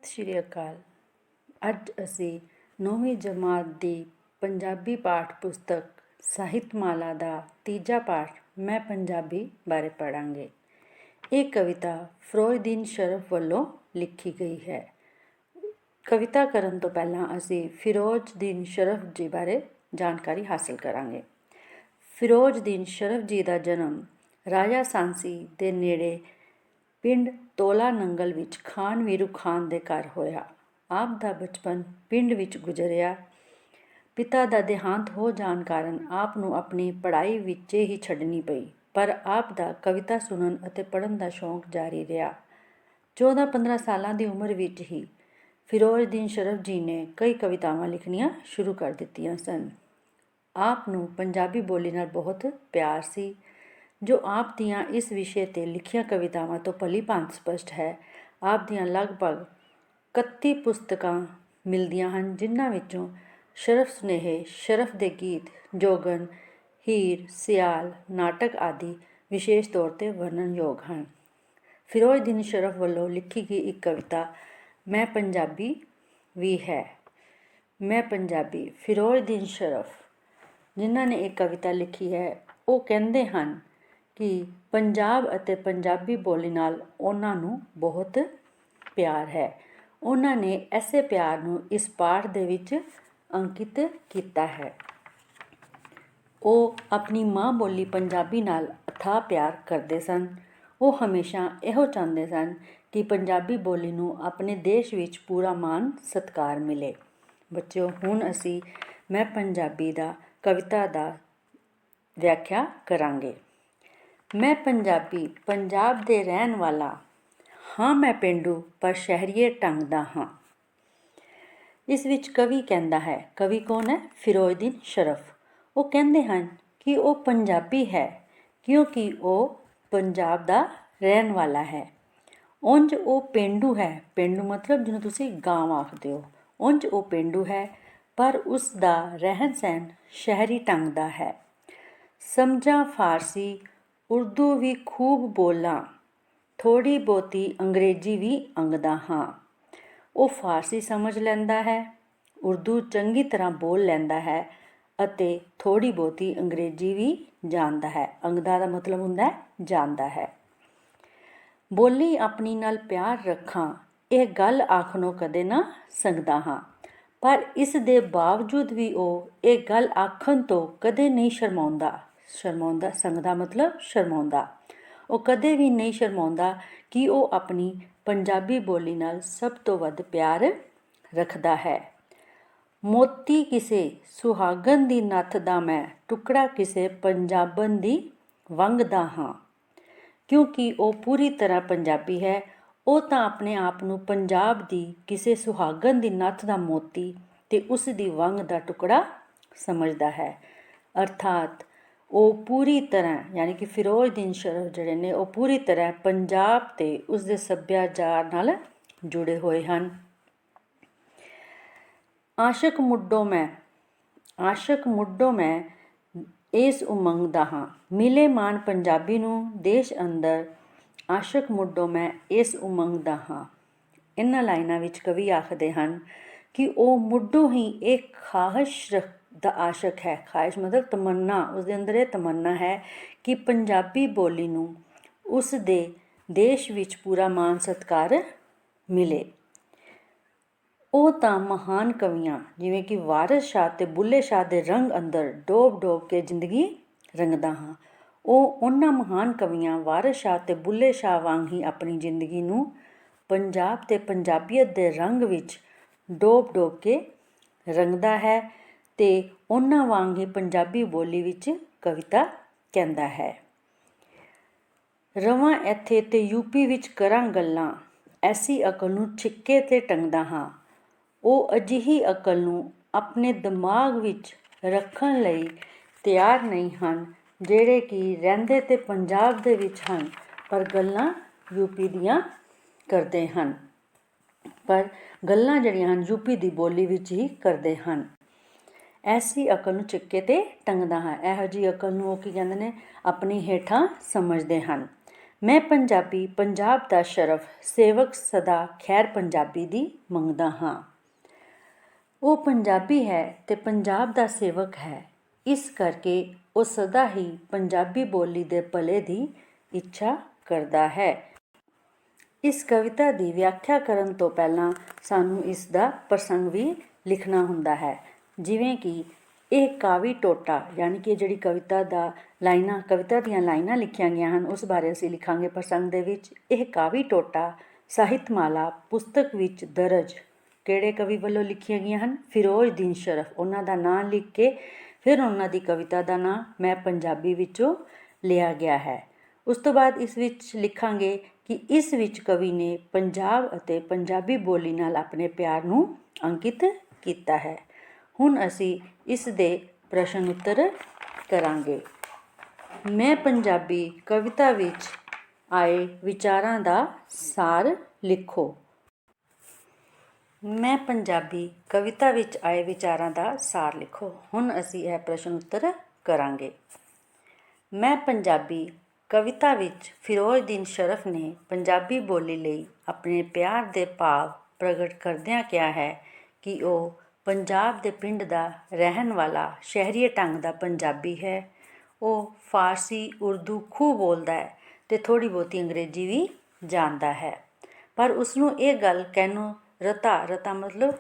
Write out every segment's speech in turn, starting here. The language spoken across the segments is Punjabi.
ਸ਼੍ਰੀ ਅਕਾਲ। ਅੱਜ ਅਸੀਂ 9ਵੀਂ ਜਮਾਤ ਦੀ ਪੰਜਾਬੀ ਪਾਠ ਪੁਸਤਕ ਸਾਹਿਤਮਾਲਾ ਦਾ ਤੀਜਾ ਪਾਠ ਮੈਂ ਪੰਜਾਬੀ ਬਾਰੇ ਪੜ੍ਹਾਂਗੇ। ਇਹ ਕਵਿਤਾ ਫਿਰੋਜ਼ਦੀਨ ਸ਼ਰਫ ਵੱਲੋਂ ਲਿਖੀ ਗਈ ਹੈ। ਕਵਿਤਾ ਕਰਨ ਤੋਂ ਪਹਿਲਾਂ ਅਸੀਂ ਫਿਰੋਜ਼ਦੀਨ ਸ਼ਰਫ ਜੀ ਬਾਰੇ ਜਾਣਕਾਰੀ ਹਾਸਲ ਕਰਾਂਗੇ। ਫਿਰੋਜ਼ਦੀਨ ਸ਼ਰਫ ਜੀ ਦਾ ਜਨਮ ਰਾਜਾ ਸਾਂਸੀ ਦੇ ਨੇੜੇ ਪਿੰਡ ਤੋਲਾ ਨੰਗਲ ਵਿੱਚ ਖਾਨ ਵੀਰੂ ਖਾਨ ਦੇ ਘਰ ਹੋਇਆ। ਆਪ ਦਾ ਬਚਪਨ ਪਿੰਡ ਵਿੱਚ ਗੁਜ਼ਰਿਆ। ਪਿਤਾ ਦਾ ਦੇਹਾਂਤ ਹੋ ਜਾਣ ਕਾਰਨ ਆਪ ਨੂੰ ਆਪਣੀ ਪੜ੍ਹਾਈ ਵਿੱਚ ਹੀ ਛੱਡਣੀ ਪਈ, ਪਰ ਆਪ ਦਾ ਕਵਿਤਾ ਸੁਣਨ ਅਤੇ ਪੜ੍ਹਨ ਦਾ ਸ਼ੌਂਕ ਜਾਰੀ ਰਿਹਾ। 14-15 ਸਾਲਾਂ ਦੀ ਉਮਰ ਵਿੱਚ ਹੀ ਫਿਰੋਜ਼ਦੀਨ ਸ਼ਰਫ ਜੀ ਨੇ ਕਈ ਕਵਿਤਾਵਾਂ ਲਿਖਣੀਆਂ ਸ਼ੁਰੂ ਕਰ ਦਿੱਤੀਆਂ ਸਨ। ਆਪ ਨੂੰ ਪੰਜਾਬੀ ਬੋਲੀ ਨਾਲ ਬਹੁਤ ਪਿਆਰ ਸੀ, ਜੋ ਆਪ ਦੀਆਂ ਇਸ ਵਿਸ਼ੇ 'ਤੇ ਲਿਖੀਆਂ ਕਵਿਤਾਵਾਂ ਤੋਂ ਭਲੀ ਭਾਂਤ ਸਪਸ਼ਟ ਹੈ। ਆਪ ਦੀਆਂ ਲਗਭਗ 31 ਪੁਸਤਕਾਂ ਮਿਲਦੀਆਂ ਹਨ, ਜਿਨ੍ਹਾਂ ਵਿੱਚੋਂ ਸ਼ਰਫ ਸੁਨੇਹੇ, ਸ਼ਰਫ ਦੇ ਗੀਤ, ਜੋਗਣ, ਹੀਰ, ਸਿਆਲ, ਨਾਟਕ ਆਦਿ ਵਿਸ਼ੇਸ਼ ਤੌਰ 'ਤੇ ਵਰਣਨਯੋਗ ਹਨ। ਫਿਰੋਜ਼ਦੀਨ ਸ਼ਰਫ ਵੱਲੋਂ ਲਿਖੀ ਗਈ ਇੱਕ ਕਵਿਤਾ ਮੈਂ ਪੰਜਾਬੀ ਵੀ ਹੈ। ਮੈਂ ਪੰਜਾਬੀ। ਫਿਰੋਜ਼ਦੀਨ ਸ਼ਰਫ ਜਿਨ੍ਹਾਂ ਨੇ ਇਹ ਕਵਿਤਾ ਲਿਖੀ ਹੈ, ਉਹ ਕਹਿੰਦੇ ਹਨ ਕਿ ਪੰਜਾਬ ਅਤੇ ਪੰਜਾਬੀ ਬੋਲੀ ਨਾਲ ਉਹਨਾਂ ਨੂੰ ਬਹੁਤ ਪਿਆਰ ਹੈ। ਉਹਨਾਂ ਨੇ ਐਸੇ ਪਿਆਰ ਨੂੰ ਇਸ ਪਾਠ ਦੇ ਵਿੱਚ ਅੰਕਿਤ ਕੀਤਾ ਹੈ। ਉਹ ਆਪਣੀ ਮਾਂ ਬੋਲੀ ਪੰਜਾਬੀ ਨਾਲ ਅਥਾਹ ਪਿਆਰ ਕਰਦੇ ਸਨ। ਉਹ ਹਮੇਸ਼ਾ ਇਹੋ ਚਾਹੁੰਦੇ ਸਨ ਕਿ ਪੰਜਾਬੀ ਬੋਲੀ ਨੂੰ ਆਪਣੇ ਦੇਸ਼ ਵਿੱਚ ਪੂਰਾ ਮਾਣ ਸਤਿਕਾਰ ਮਿਲੇ। ਬੱਚਿਓ, ਹੁਣ ਅਸੀਂ ਮੈਂ ਪੰਜਾਬੀ ਦਾ ਕਵਿਤਾ ਦਾ ਵਿਆਖਿਆ ਕਰਾਂਗੇ। ਮੈਂ ਪੰਜਾਬੀ, ਪੰਜਾਬ ਦੇ ਰਹਿਣ ਵਾਲਾ ਹਾਂ। ਮੈਂ ਪੇਂਡੂ ਪਰ ਸ਼ਹਿਰੀਏ ਢੰਗ ਦਾ ਹਾਂ। ਇਸ ਵਿੱਚ ਕਵੀ ਕਹਿੰਦਾ ਹੈ, ਕਵੀ ਕੌਣ ਹੈ? ਫਿਰੋਜ਼ਦੀਨ ਸ਼ਰਫ। ਉਹ ਕਹਿੰਦੇ ਹਨ ਕਿ ਉਹ ਪੰਜਾਬੀ ਹੈ ਕਿਉਂਕਿ ਉਹ ਪੰਜਾਬ ਦਾ ਰਹਿਣ ਵਾਲਾ ਹੈ। ਉਂਝ ਉਹ ਪੇਂਡੂ ਹੈ। ਪੇਂਡੂ ਮਤਲਬ ਜਿਹਨੂੰ ਤੁਸੀਂ ਗਾਂਵ ਆਖਦੇ ਹੋ। ਉਂਝ ਉਹ ਪੇਂਡੂ ਹੈ, ਪਰ ਉਸ ਦਾ ਰਹਿਣ ਸਹਿਣ ਸ਼ਹਿਰੀ ਢੰਗ ਦਾ ਹੈ। ਸਮਝਾਂ ਫਾਰਸੀ, ਉਰਦੂ ਵੀ ਖੂਬ ਬੋਲਾਂ, ਥੋੜ੍ਹੀ ਬਹੁਤੀ ਅੰਗਰੇਜ਼ੀ ਵੀ ਅੰਗਦਾ ਹਾਂ। ਉਹ ਫਾਰਸੀ ਸਮਝ ਲੈਂਦਾ ਹੈ, ਉਰਦੂ ਚੰਗੀ ਤਰ੍ਹਾਂ ਬੋਲ ਲੈਂਦਾ ਹੈ ਅਤੇ ਥੋੜ੍ਹੀ ਬਹੁਤੀ ਅੰਗਰੇਜ਼ੀ ਵੀ ਜਾਣਦਾ ਹੈ। ਅੰਗਦਾ ਦਾ ਮਤਲਬ ਹੁੰਦਾ ਹੈ ਜਾਣਦਾ ਹੈ। ਬੋਲੀ ਆਪਣੀ ਨਾਲ ਪਿਆਰ ਰੱਖਾਂ, ਇਹ ਗੱਲ ਆਖਣੋਂ ਕਦੇ ਨਾ ਸੰਗਦਾ ਹਾਂ। ਪਰ ਇਸ ਦੇ ਬਾਵਜੂਦ ਵੀ ਉਹ ਇਹ ਗੱਲ ਆਖਣ ਤੋਂ ਕਦੇ ਨਹੀਂ ਸ਼ਰਮਾਉਂਦਾ। ਸ਼ਰਮਾਉਂਦਾ, ਸੰਗਦਾ ਮਤਲਬ ਸ਼ਰਮਾਉਂਦਾ। ਉਹ ਕਦੇ ਵੀ ਨਹੀਂ ਸ਼ਰਮਾਉਂਦਾ ਕਿ ਉਹ ਆਪਣੀ ਪੰਜਾਬੀ ਬੋਲੀ ਨਾਲ ਸਭ ਤੋਂ ਵੱਧ ਪਿਆਰ ਰੱਖਦਾ ਹੈ। ਮੋਤੀ ਕਿਸੇ ਸੁਹਾਗਣ ਦੀ ਨੱਥ ਦਾ ਮੈਂ, ਟੁਕੜਾ ਕਿਸੇ ਪੰਜਾਬਣ ਦੀ ਵੰਗ ਦਾ ਹਾਂ। ਕਿਉਂਕਿ ਉਹ ਪੂਰੀ ਤਰ੍ਹਾਂ ਪੰਜਾਬੀ ਹੈ, ਉਹ ਤਾਂ ਆਪਣੇ ਆਪ ਨੂੰ ਪੰਜਾਬ ਦੀ ਕਿਸੇ ਸੁਹਾਗਣ ਦੀ ਨੱਥ ਦਾ ਮੋਤੀ ਤੇ ਉਸ ਦੀ ਵੰਗ ਦਾ ਟੁਕੜਾ ਸਮਝਦਾ ਹੈ। ਅਰਥਾਤ ਉਹ ਪੂਰੀ ਤਰ੍ਹਾਂ, ਯਾਨੀ ਕਿ ਫਿਰੋਜ਼ਦੀਨ ਸ਼ਰਫ ਜਿਹੜੇ ਨੇ, ਉਹ ਪੂਰੀ ਤਰ੍ਹਾਂ ਪੰਜਾਬ ਤੇ ਉਸਦੇ ਸੱਭਿਆਚਾਰ ਨਾਲ ਜੁੜੇ ਹੋਏ ਹਨ। ਆਸ਼ਕ ਮੁੱਢੋਂ ਮੈਂ ਇਸ ਉਮੰਗ ਦਾ ਹਾਂ। ਮਿਲੇ ਮਾਣ ਪੰਜਾਬੀ ਨੂੰ ਦੇਸ਼ ਅੰਦਰ, ਆਸ਼ਕ ਮੁੱਢੋਂ ਮੈਂ ਇਸ ਉਮੰਗ ਦਾ ਹਾਂ। ਇਹਨਾਂ ਲਾਈਨਾਂ ਵਿੱਚ ਕਵੀ ਆਖਦੇ ਹਨ ਕਿ ਉਹ ਮੁੱਢੋਂ ਹੀ ਇੱਕ ਖਾਹਿਸ਼ ਦਾ ਆਸ਼ਕ ਹੈ। ਖਾਹਿਸ਼ ਮਤਲਬ ਤਮੰਨਾ। ਉਸਦੇ ਅੰਦਰ ਇਹ ਤਮੰਨਾ ਹੈ ਕਿ ਪੰਜਾਬੀ ਬੋਲੀ ਨੂੰ ਉਸ ਦੇ ਦੇਸ਼ ਵਿੱਚ ਪੂਰਾ ਮਾਣ ਸਤਿਕਾਰ ਮਿਲੇ। ਉਹ ਤਾਂ ਮਹਾਨ ਕਵੀਆਂ ਜਿਵੇਂ ਕਿ ਵਾਰਿਸ ਸ਼ਾਹ ਤੇ ਬੁੱਲ੍ਹੇ ਸ਼ਾਹ ਦੇ ਰੰਗ ਅੰਦਰ ਡੋਬ ਡੋਬ ਕੇ ਜ਼ਿੰਦਗੀ ਰੰਗਦਾ ਹਾਂ। ਉਹ ਉਹਨਾਂ ਮਹਾਨ ਕਵੀਆਂ ਵਾਰਿਸ ਸ਼ਾਹ ਤੇ ਬੁੱਲ੍ਹੇ ਸ਼ਾਹ ਵਾਂਗ ਹੀ ਆਪਣੀ ਜ਼ਿੰਦਗੀ ਨੂੰ ਪੰਜਾਬ ਤੇ ਪੰਜਾਬੀਅਤ ਦੇ ਰੰਗ ਵਿੱਚ ਡੋਬ ਡੋਬ ਕੇ ਰੰਗਦਾ ਹੈ ਤੇ ਉਹਨਾਂ ਵਾਂਗ ਹੀ ਪੰਜਾਬੀ ਬੋਲੀ ਵਿੱਚ ਕਵਿਤਾ ਕਹਿੰਦਾ ਹੈ। ਰਵਾਂ ਇੱਥੇ ਤੇ ਯੂਪੀ ਵਿੱਚ ਕਰਾਂ ਗੱਲਾਂ, ਐਸੀ ਅਕਲ ਨੂੰ ਛਿੱਕੇ ਤੇ ਟੰਗਦਾ ਹਾਂ। ਉਹ ਅਜਿਹੀ ਅਕਲ ਨੂੰ ਆਪਣੇ ਦਿਮਾਗ ਵਿੱਚ ਰੱਖਣ ਲਈ ਤਿਆਰ ਨਹੀਂ ਹਨ, ਜਿਹੜੇ ਕਿ ਰਹਿੰਦੇ ਤੇ ਪੰਜਾਬ ਦੇ ਵਿੱਚ ਹਨ ਪਰ ਗੱਲਾਂ ਯੂਪੀ ਦੀਆਂ ਕਰਦੇ ਹਨ। ਪਰ ਗੱਲਾਂ ਜਿਹੜੀਆਂ ਹਨ ਯੂਪੀ ਦੀ ਬੋਲੀ ਵਿੱਚ ਹੀ ਕਰਦੇ ਹਨ। ਐਸੀ ਅਕਲ ਨੂੰ ਛਿੱਕੇ ਤੇ ਟੰਗਦਾ ਹਾਂ। ਇਹੋ ਜਿਹੀ ਅਕਲ ਨੂੰ ਉਹ ਕੀ ਕਹਿੰਦੇ ਨੇ? ਆਪਣੀ ਹੇਠਾਂ ਸਮਝਦੇ ਹਨ। ਮੈਂ ਪੰਜਾਬੀ ਪੰਜਾਬ ਦਾ ਸ਼ਰਫ ਸੇਵਕ ਸਦਾ ਖੈਰ ਪੰਜਾਬੀ ਦੀ ਮੰਗਦਾ ਹਾਂ। ਉਹ ਪੰਜਾਬੀ ਹੈ ਤੇ ਪੰਜਾਬ ਦਾ ਸੇਵਕ ਹੈ, ਇਸ ਕਰਕੇ ਉਹ ਸਦਾ ਹੀ ਪੰਜਾਬੀ ਬੋਲੀ ਦੇ ਭਲੇ ਦੀ ਇੱਛਾ ਕਰਦਾ ਹੈ। ਇਸ ਕਵਿਤਾ ਦੀ ਵਿਆਖਿਆ ਕਰਨ ਤੋਂ ਪਹਿਲਾਂ ਸਾਨੂੰ ਇਸ ਦਾ ਪ੍ਰਸੰਗ ਵੀ ਲਿਖਣਾ ਹੁੰਦਾ ਹੈ। ਜਿਵੇਂ ਕਿ ਇਹ ਕਾਵੀ ਟੋਟਾ, ਯਾਨੀ ਕਿ ਜਿਹੜੀ ਕਵਿਤਾ ਦੀਆਂ ਲਾਈਨਾਂ ਲਿਖੀਆਂ ਗਈਆਂ ਹਨ, ਉਸ ਬਾਰੇ ਅਸੀਂ ਲਿਖਾਂਗੇ ਪ੍ਰਸੰਗ ਦੇ ਵਿੱਚ। ਇਹ ਕਾਵੀ ਟੋਟਾ ਸਾਹਿਤਮਾਲਾ ਪੁਸਤਕ ਵਿੱਚ ਦਰਜ ਕਿਹੜੇ ਕਵੀ ਵੱਲੋਂ ਲਿਖੀਆਂ ਗਈਆਂ ਹਨ? ਫਿਰੋਜ਼ਦੀਨ ਸ਼ਰਫ। ਉਹਨਾਂ ਦਾ ਨਾਂ ਲਿਖ ਕੇ ਫਿਰ ਉਹਨਾਂ ਦੀ ਕਵਿਤਾ ਦਾ ਨਾਂ ਮੈਂ ਪੰਜਾਬੀ ਵਿੱਚੋਂ ਲਿਆ ਗਿਆ ਹੈ। ਉਸ ਤੋਂ ਬਾਅਦ ਇਸ ਵਿੱਚ ਲਿਖਾਂਗੇ ਕਿ ਇਸ ਵਿੱਚ ਕਵੀ ਨੇ ਪੰਜਾਬ ਅਤੇ ਪੰਜਾਬੀ ਬੋਲੀ ਨਾਲ ਆਪਣੇ ਪਿਆਰ ਨੂੰ ਅੰਕਿਤ ਕੀਤਾ ਹੈ। ਹੁਣ ਅਸੀਂ ਇਸ ਦੇ ਪ੍ਰਸ਼ਨ ਉੱਤਰ ਕਰਾਂਗੇ। ਮੈਂ ਪੰਜਾਬੀ ਕਵਿਤਾ ਵਿੱਚ ਆਏ ਵਿਚਾਰਾਂ ਦਾ ਸਾਰ ਲਿਖੋ। ਮੈਂ ਪੰਜਾਬੀ ਕਵਿਤਾ ਵਿੱਚ ਆਏ ਵਿਚਾਰਾਂ ਦਾ ਸਾਰ ਲਿਖੋ। ਹੁਣ ਅਸੀਂ ਇਹ ਪ੍ਰਸ਼ਨ ਉੱਤਰ ਕਰਾਂਗੇ। ਮੈਂ ਪੰਜਾਬੀ ਕਵਿਤਾ ਵਿੱਚ ਫਿਰੋਜ਼ਦੀਨ ਸ਼ਰਫ ਨੇ ਪੰਜਾਬੀ ਬੋਲੀ ਲਈ ਆਪਣੇ ਪਿਆਰ ਦੇ ਭਾਵ ਪ੍ਰਗਟ ਕਰਦਿਆਂ ਕਿਹਾ ਹੈ ਕਿ ਉਹ ਪੰਜਾਬ ਦੇ ਪਿੰਡ ਦਾ ਰਹਿਣ ਵਾਲਾ ਸ਼ਹਿਰੀਏ ਢੰਗ ਦਾ ਪੰਜਾਬੀ ਹੈ। ਉਹ ਫਾਰਸੀ ਉਰਦੂ ਖੂਬ ਬੋਲਦਾ ਹੈ ਅਤੇ ਥੋੜ੍ਹੀ ਬਹੁਤੀ ਅੰਗਰੇਜ਼ੀ ਵੀ ਜਾਣਦਾ ਹੈ, ਪਰ ਉਸਨੂੰ ਇਹ ਗੱਲ ਕਹਿਣੋਂ ਰਤਾ ਮਤਲਬ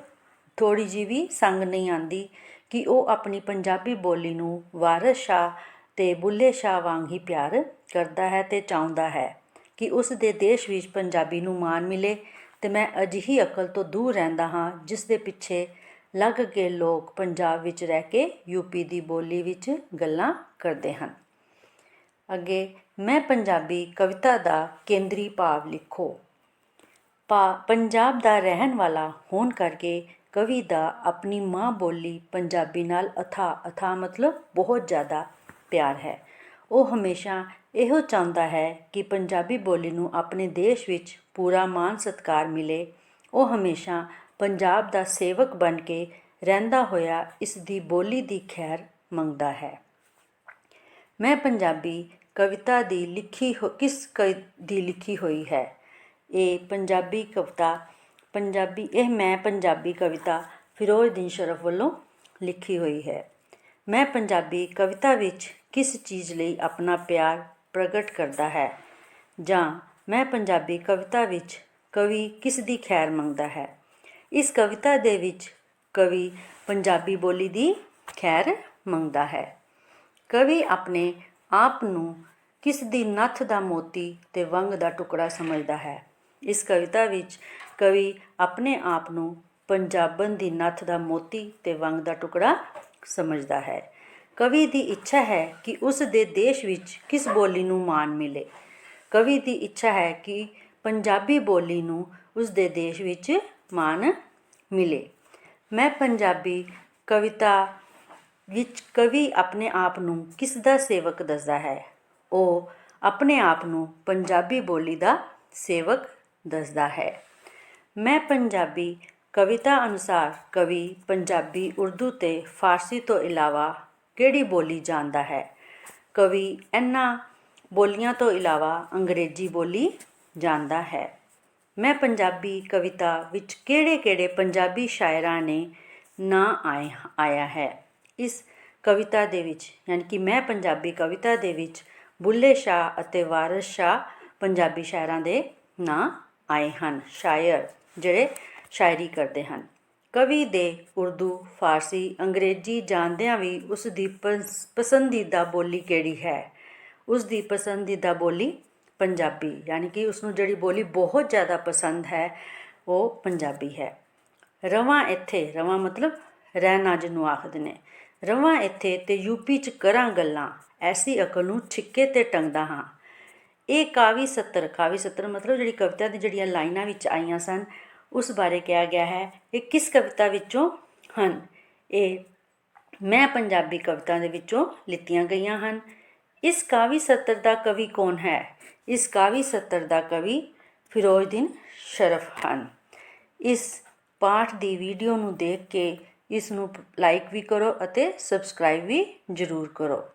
ਥੋੜ੍ਹੀ ਜਿਹੀ ਵੀ ਸੰਗ ਨਹੀਂ ਆਉਂਦੀ ਕਿ ਉਹ ਆਪਣੀ ਪੰਜਾਬੀ ਬੋਲੀ ਨੂੰ ਵਾਰਿਸ ਸ਼ਾਹ ਅਤੇ ਬੁੱਲ੍ਹੇ ਸ਼ਾਹ ਵਾਂਗ ਹੀ ਪਿਆਰ ਕਰਦਾ ਹੈ ਅਤੇ ਚਾਹੁੰਦਾ ਹੈ ਕਿ ਉਸ ਦੇ ਦੇਸ਼ ਵਿੱਚ ਪੰਜਾਬੀ ਨੂੰ ਮਾਣ ਮਿਲੇ। ਅਤੇ ਮੈਂ ਅਜਿਹੀ ਅਕਲ ਤੋਂ ਦੂਰ ਰਹਿੰਦਾ ਹਾਂ ਜਿਸ ਦੇ ਪਿੱਛੇ ਲੱਗ ਕੇ ਲੋਕ ਪੰਜਾਬ ਵਿੱਚ ਰਹਿ ਕੇ ਯੂਪੀ ਦੀ ਬੋਲੀ ਵਿੱਚ ਗੱਲਾਂ ਕਰਦੇ ਹਨ। ਅੱਗੇ ਮੈਂ ਪੰਜਾਬੀ ਕਵਿਤਾ ਦਾ ਕੇਂਦਰੀ ਭਾਵ ਲਿਖੋ। ਪੰਜਾਬ ਦਾ ਰਹਿਣ ਵਾਲਾ ਹੋਣ ਕਰਕੇ ਕਵੀ ਦਾ ਆਪਣੀ ਮਾਂ ਬੋਲੀ ਪੰਜਾਬੀ ਨਾਲ ਅਥਾਹ ਮਤਲਬ ਬਹੁਤ ਜ਼ਿਆਦਾ ਪਿਆਰ ਹੈ। ਉਹ ਹਮੇਸ਼ਾ ਇਹੋ ਚਾਹੁੰਦਾ ਹੈ ਕਿ ਪੰਜਾਬੀ ਬੋਲੀ ਨੂੰ ਆਪਣੇ ਦੇਸ਼ ਵਿੱਚ ਪੂਰਾ ਮਾਣ ਸਤਿਕਾਰ ਮਿਲੇ। ਉਹ ਹਮੇਸ਼ਾ ਪੰਜਾਬ ਦਾ ਸੇਵਕ ਬਣ ਕੇ ਰਹਿੰਦਾ ਹੋਇਆ ਇਸ ਦੀ ਬੋਲੀ ਦੀ ਖੈਰ ਮੰਗਦਾ ਹੈ। ਮੈਂ ਪੰਜਾਬੀ ਕਵਿਤਾ ਦੀ ਲਿਖੀ ਹੋਈ ਹੈ? ਇਹ ਮੈਂ ਪੰਜਾਬੀ ਕਵਿਤਾ ਫਿਰੋਜ਼ਦੀਨ ਸ਼ਰਫ ਵੱਲੋਂ ਲਿਖੀ ਹੋਈ ਹੈ। ਮੈਂ ਪੰਜਾਬੀ ਕਵਿਤਾ ਵਿੱਚ ਕਿਸ ਚੀਜ਼ ਲਈ ਆਪਣਾ ਪਿਆਰ ਪ੍ਰਗਟ ਕਰਦਾ ਹੈ? ਜਾਂ ਮੈਂ ਪੰਜਾਬੀ ਕਵਿਤਾ ਵਿੱਚ ਕਵੀ ਕਿਸ ਦੀ ਖੈਰ ਮੰਗਦਾ ਹੈ? ਇਸ ਕਵਿਤਾ ਦੇ ਵਿੱਚ ਕਵੀ ਪੰਜਾਬੀ ਬੋਲੀ ਦੀ ਖੈਰ ਮੰਗਦਾ ਹੈ। ਕਵੀ ਆਪਣੇ ਆਪ ਨੂੰ ਕਿਸ ਦੀ ਨੱਥ ਦਾ ਮੋਤੀ ਅਤੇ ਵੰਗ ਦਾ ਟੁਕੜਾ ਸਮਝਦਾ ਹੈ? ਇਸ ਕਵਿਤਾ ਵਿੱਚ ਕਵੀ ਆਪਣੇ ਆਪ ਨੂੰ ਪੰਜਾਬਣ ਦੀ ਨੱਥ ਦਾ ਮੋਤੀ ਅਤੇ ਵੰਗ ਦਾ ਟੁਕੜਾ ਸਮਝਦਾ ਹੈ। ਕਵੀ ਦੀ ਇੱਛਾ ਹੈ ਕਿ ਉਸ ਦੇ ਦੇਸ਼ ਵਿੱਚ ਕਿਸ ਬੋਲੀ ਨੂੰ ਮਾਣ ਮਿਲੇ? ਕਵੀ ਦੀ ਇੱਛਾ ਹੈ ਕਿ ਪੰਜਾਬੀ ਬੋਲੀ ਨੂੰ ਉਸ ਦੇ ਦੇਸ਼ ਵਿੱਚ ਮਾਣ ਮਿਲੇ। ਮੈਂ ਪੰਜਾਬੀ ਕਵਿਤਾ ਵਿੱਚ ਕਵੀ ਆਪਣੇ ਆਪ ਨੂੰ ਕਿਸ ਦਾ ਸੇਵਕ ਦੱਸਦਾ ਹੈ? ਉਹ ਆਪਣੇ ਆਪ ਨੂੰ ਪੰਜਾਬੀ ਬੋਲੀ ਦਾ ਸੇਵਕ ਦੱਸਦਾ ਹੈ। ਮੈਂ ਪੰਜਾਬੀ ਕਵਿਤਾ ਅਨੁਸਾਰ ਕਵੀ ਪੰਜਾਬੀ, ਉਰਦੂ ਅਤੇ ਫਾਰਸੀ ਤੋਂ ਇਲਾਵਾ ਕਿਹੜੀ ਬੋਲੀ ਜਾਣਦਾ ਹੈ? ਕਵੀ ਇਹਨਾਂ ਬੋਲੀਆਂ ਤੋਂ ਇਲਾਵਾ ਅੰਗਰੇਜ਼ੀ ਬੋਲੀ ਜਾਣਦਾ ਹੈ। ਮੈਂ ਪੰਜਾਬੀ ਕਵਿਤਾ ਵਿੱਚ ਕਿਹੜੇ ਪੰਜਾਬੀ ਸ਼ਾਇਰਾਂ ਨੇ ਨਾਂ ਆਇਆ ਹੈ? ਇਸ ਕਵਿਤਾ ਦੇ ਵਿੱਚ ਯਾਨੀ ਕਿ ਮੈਂ ਪੰਜਾਬੀ ਕਵਿਤਾ ਦੇ ਵਿੱਚ ਬੁੱਲ੍ਹੇ ਸ਼ਾਹ ਅਤੇ ਵਾਰਿਸ ਸ਼ਾਹ ਪੰਜਾਬੀ ਸ਼ਾਇਰਾਂ ਦੇ ਨਾਂ ਆਏ ਹਨ। ਸ਼ਾਇਰ ਜਿਹੜੇ ਸ਼ਾਇਰੀ ਕਰਦੇ ਹਨ। ਕਵੀ ਦੇ ਉਰਦੂ, ਫਾਰਸੀ, ਅੰਗਰੇਜ਼ੀ ਜਾਣਦਿਆਂ ਵੀ ਉਸ ਦੀ ਪਸੰਦੀਦਾ ਬੋਲੀ ਕਿਹੜੀ ਹੈ? ਉਸ ਦੀ ਪਸੰਦੀਦਾ ਬੋਲੀ ਪੰਜਾਬੀ, ਯਾਨੀ ਕਿ ਉਸਨੂੰ ਜਿਹੜੀ ਬੋਲੀ ਬਹੁਤ ਜ਼ਿਆਦਾ ਪਸੰਦ ਹੈ ਉਹ ਪੰਜਾਬੀ ਹੈ। ਰਵਾਂ ਇੱਥੇ, ਰਵਾਂ ਮਤਲਬ ਰਹਿਣਾ ਜਿਹਨੂੰ ਆਖਦੇ ਨੇ। ਰਵਾਂ ਇੱਥੇ ਤੇ ਯੂਪੀ 'ਚ ਕਰਾਂ ਗੱਲਾਂ, ਐਸੀ ਅਕਲ ਨੂੰ ਛਿੱਕੇ 'ਤੇ ਟੰਗਦਾ ਹਾਂ। ਇਹ ਕਾਵੀ ਸੱਤਰ ਮਤਲਬ ਜਿਹੜੀ ਕਵਿਤਾ ਦੀ ਜਿਹੜੀਆਂ ਲਾਈਨਾਂ ਵਿੱਚ ਆਈਆਂ ਸਨ ਉਸ ਬਾਰੇ ਕਿਹਾ ਗਿਆ ਹੈ। ਇਹ ਕਿਸ ਕਵਿਤਾ ਵਿੱਚੋਂ ਹਨ? ਇਹ ਮੈਂ ਪੰਜਾਬੀ ਕਵਿਤਾ ਦੇ ਵਿੱਚੋਂ ਲਿੱਤੀਆਂ ਗਈਆਂ ਹਨ। ਇਸ ਕਾਵੀ ਸੱਤਰ ਦਾ ਕਵੀ ਕੌਣ ਹੈ? ਇਸ ਕਾਵੀ ਸੱਤਰ ਦਾ ਕਵੀ ਫਿਰੋਜ਼ਦੀਨ ਸ਼ਰਫ ਹਨ। ਇਸ ਪਾਠ ਦੀ ਵੀਡੀਓ ਨੂੰ ਦੇਖ ਕੇ ਇਸ ਨੂੰ ਲਾਈਕ ਵੀ ਕਰੋ ਅਤੇ ਸਬਸਕ੍ਰਾਈਬ ਵੀ ਜ਼ਰੂਰ ਕਰੋ।